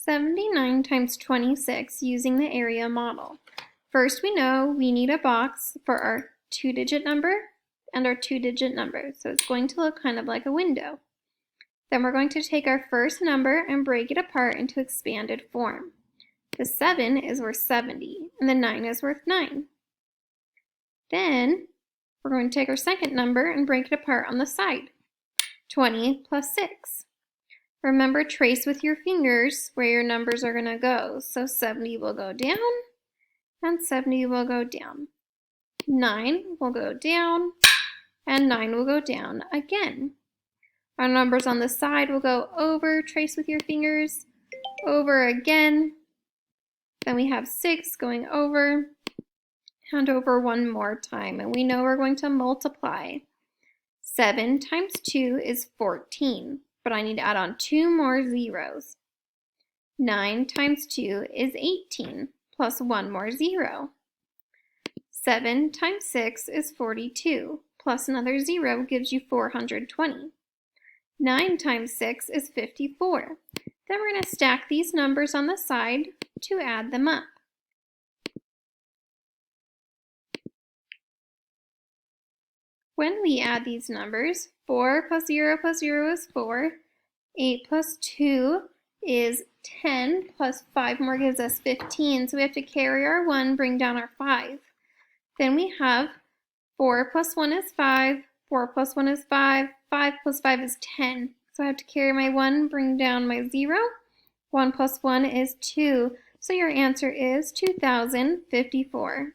79 times 26 using the area model. First, we know we need a box for our 2-digit number and our 2-digit number. So it's going to look kind of like a window. Then we're going to take our first number and break it apart into expanded form. The 7 is worth 70 and the 9 is worth 9. Then we're going to take our second number and break it apart on the side. 20 plus 6. Remember, trace with your fingers where your numbers are going to go. So 70 will go down and 70 will go down. 9 will go down and 9 will go down again. Our numbers on the side will go over, trace with your fingers, over again. Then we have 6 going over and over one more time. And we know we're going to multiply. 7 times 2 is 14, but I need to add on 2 more zeros. 9 times 2 is 18, plus 1 more 0. 7 times 6 is 42, plus another 0 gives you 420. 9 times 6 is 54. Then we're going to stack these numbers on the side to add them up. When we add these numbers, 4 plus 0 is 4, 8 plus 2 is 10, plus 5 more gives us 15, so we have to carry our 1, bring down our 5. Then we have 4 plus 1 is 5, 4 plus 1 is 5, 5 plus 5 is 10. So I have to carry my 1, bring down my 0. 1 plus 1 is 2. So your answer is 2054.